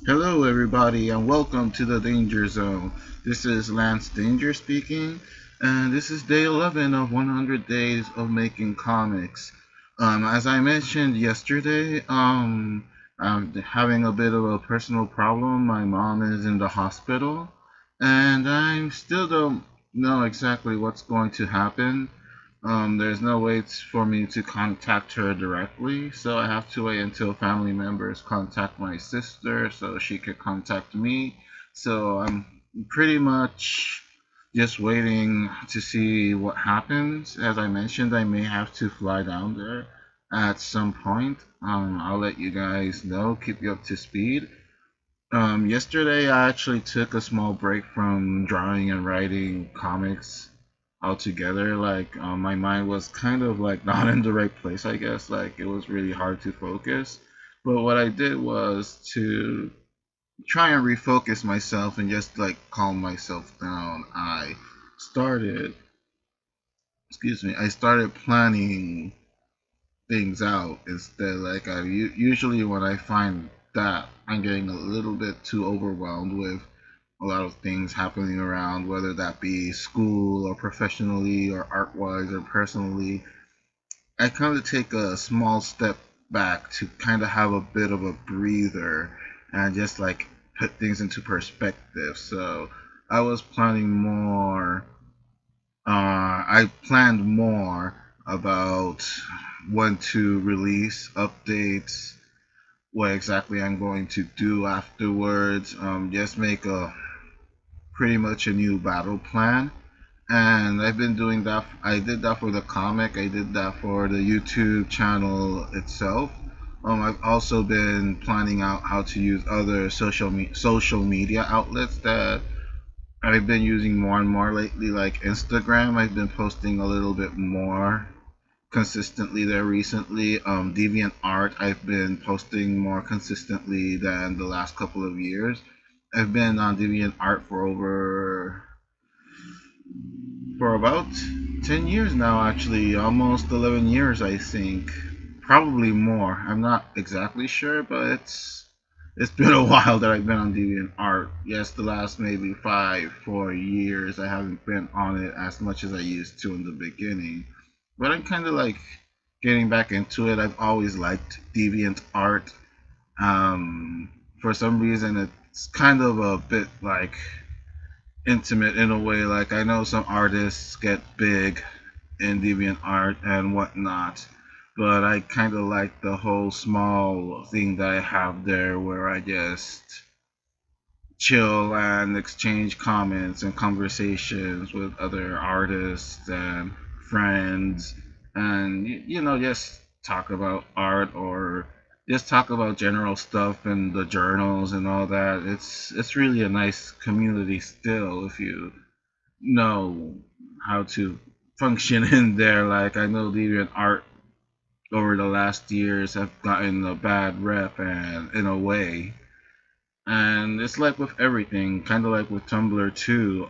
Hello, everybody, and welcome to the Danger Zone. This is Lance Danger speaking, and this is day 11 of 100 days of making comics. As I mentioned yesterday, I'm having a bit of a personal problem. My mom is in the hospital, and I still don't know exactly what's going to happen. There's no way for me to contact her directly, so I have to wait until family members contact my sister so she could contact me. So I'm pretty much just waiting to see what happens. As I mentioned, I may have to fly down there at some point. I'll let you guys know, keep you up to speed. Yesterday I actually took a small break from drawing and writing comics altogether. Like, my mind was kind of like not in the right place, I guess. Like, it was really hard to focus. But what I did was to try and refocus myself and just like calm myself down. Started, I started planning things out instead. Like, usually when I find that I'm getting a little bit too overwhelmed with a lot of things happening around, whether that be school or professionally or art wise or personally, I kind of take a small step back to kind of have a bit of a breather and just like put things into perspective. So I was planning more, I planned more about when to release updates, what exactly I'm going to do afterwards, just make a pretty much a new battle plan. And I've been doing that. I did that for the comic. I did that for the YouTube channel itself. I've also been planning out how to use other social media outlets that I've been using more and more lately, like Instagram. I've been posting a little bit more consistently there recently. Deviant Art, I've been posting more consistently than the last couple of years. I've been on Deviant Art for about 10 years now, actually, almost 11 years, I think. Probably more. I'm not exactly sure, but it's been a while that I've been on DeviantArt. Yes, the last maybe 4 years, I haven't been on it as much as I used to in the beginning. But I'm kind of like getting back into it. I've always liked DeviantArt. Um, for some reason, it's kind of a bit like intimate in a way. Like, I know some artists get big in DeviantArt and whatnot, but I kind of like the whole small thing that I have there where I just chill and exchange comments and conversations with other artists and friends, and just talk about art or just talk about general stuff and the journals and all that. It's really a nice community still if you know how to function in there. Like, I know deviant art over the last years have gotten a bad rep and in a way, and it's like with everything, kind of like with Tumblr too.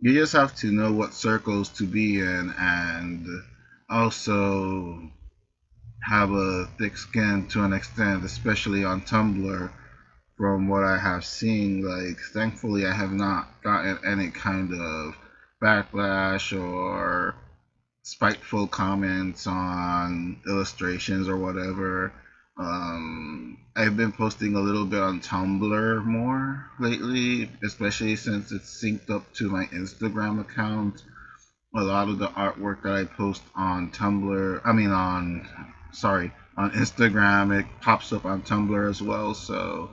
You just have to know what circles to be in, and also have a thick skin to an extent, especially on Tumblr. From what I have seen, like, thankfully I have not gotten any kind of backlash or spiteful comments on illustrations or whatever. I've been posting a little bit on Tumblr more lately, especially since it's synced up to my Instagram account. A lot of the artwork that I post on on Instagram, it pops up on Tumblr as well. So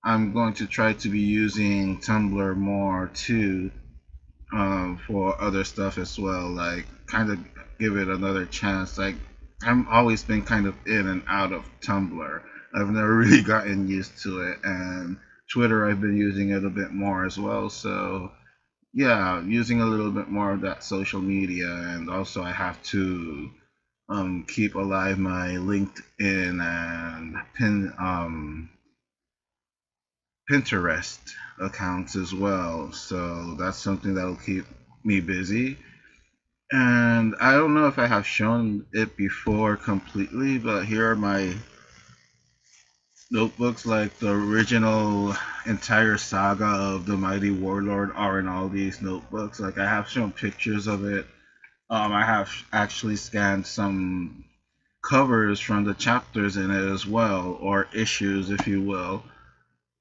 I'm going to try to be using Tumblr more too, for other stuff as well. Like, kind of give it another chance. Like, I've always been kind of in and out of Tumblr. I've never really gotten used to it, and Twitter I've been using it a bit more as well. So yeah, using a little bit more of that social media, and also I have to keep alive my LinkedIn and Pinterest accounts as well. So that's something that'll keep me busy. And I don't know if I have shown it before completely, but here are my notebooks, like the original entire saga of the Mighty Warlord, are in all these notebooks. Like I have shown pictures of it. I have actually scanned some covers from the chapters in it as well, or issues, if you will.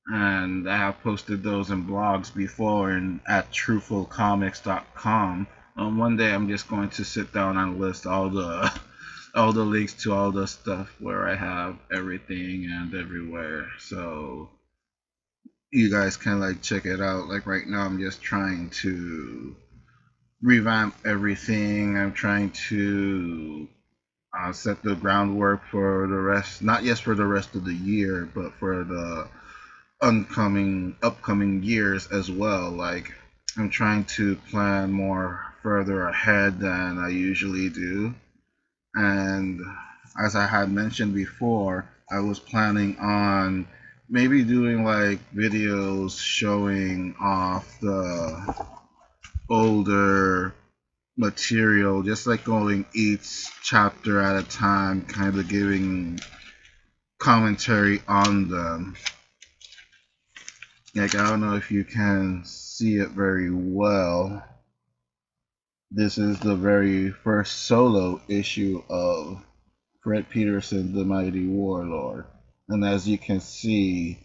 And I have posted those in blogs before and at truthfulcomics.com. One day I'm just going to sit down and list all the all the links to all the stuff where I have everything and everywhere. So you guys can like check it out. Like right now I'm just trying to revamp everything. I'm trying to set the groundwork for the rest, not just for the rest of the year, but for the upcoming years as well. Like I'm trying to plan more further ahead than I usually do. And as I had mentioned before, I was planning on maybe doing like videos showing off the older material, just like going each chapter at a time, kind of giving commentary on them. Like, I don't know if you can see it very well. This is the very first solo issue of Fred Peterson, the Mighty Warlord. And as you can see,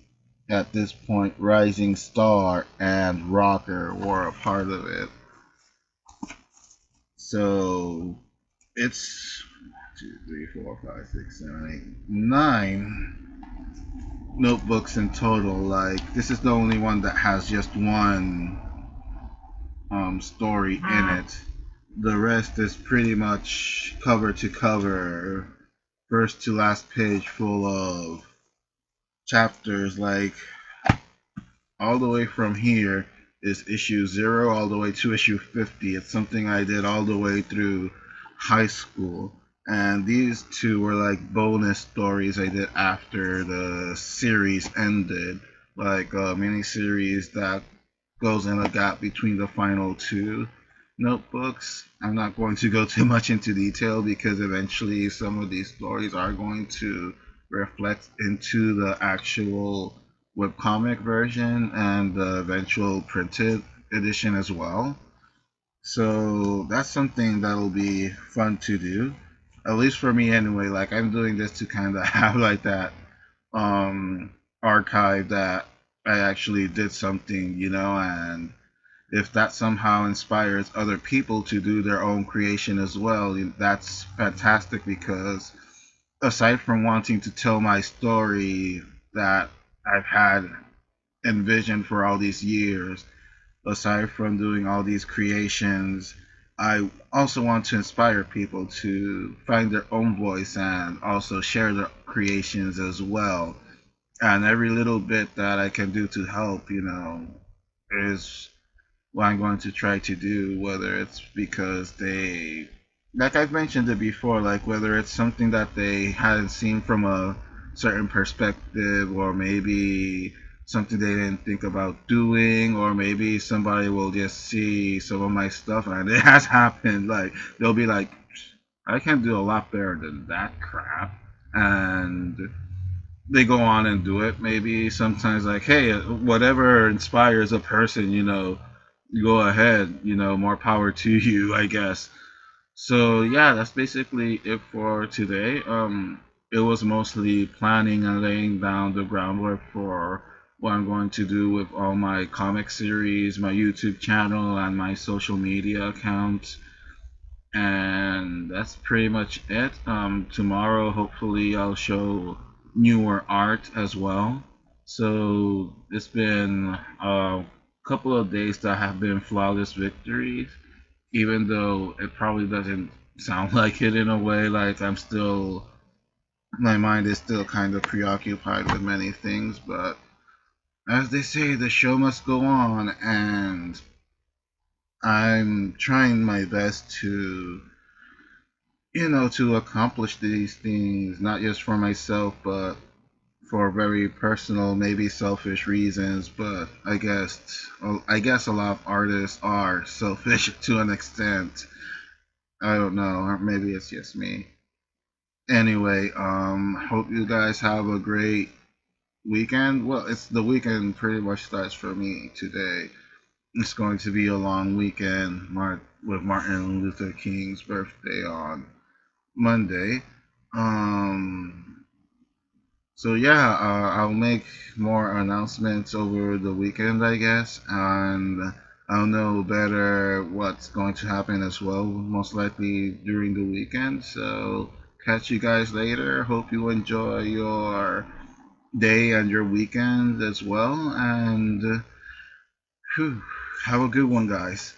at this point, Rising Star and Rocker were a part of it. So it's 9 notebooks in total. Like this is the only one that has just one story in it. The rest is pretty much cover to cover, first to last page, full of chapters. Like all the way from here is issue 0 all the way to issue 50. It's something I did all the way through high school. And these two were like bonus stories I did after the series ended, like a mini series that goes in a gap between the final 2 notebooks. I'm not going to go too much into detail because eventually some of these stories are going to reflect into the actual webcomic version and the eventual printed edition as well. So that's something that'll be fun to do. At least for me anyway. Like I'm doing this to kind of have like that archive that I actually did something, and if that somehow inspires other people to do their own creation as well, that's fantastic because aside from wanting to tell my story that I've had envisioned for all these years, aside from doing all these creations, I also want to inspire people to find their own voice and also share their creations as well. And every little bit that I can do to help, is what I'm going to try to do, whether it's because they, like I've mentioned it before, like whether it's something that they hadn't seen from a certain perspective, or maybe something they didn't think about doing, or maybe somebody will just see some of my stuff and it has happened. Like they'll be like, I can do a lot better than that crap. And they go on and do it. Maybe sometimes like, hey, whatever inspires a person, go ahead, more power to you, I guess. So yeah, that's basically it for today. It was mostly planning and laying down the groundwork for what I'm going to do with all my comic series, my YouTube channel, and my social media accounts. And that's pretty much it. Tomorrow, hopefully, I'll show newer art as well. So it's been a couple of days that have been flawless victories, even though it probably doesn't sound like it in a way. Like my mind is still kind of preoccupied with many things, but as they say, the show must go on, and I'm trying my best to accomplish these things, not just for myself, but for very personal, maybe selfish reasons. But I guess a lot of artists are selfish to an extent. I don't know, or maybe it's just me. Anyway, hope you guys have a great weekend. Well, it's the weekend pretty much starts for me today. It's going to be a long weekend with Martin Luther King's birthday on Monday. Um, so yeah, I'll make more announcements over the weekend, I guess, and I'll know better what's going to happen as well, most likely during the weekend. So catch you guys later. Hope you enjoy your day and your weekend as well, and whew, have a good one, guys.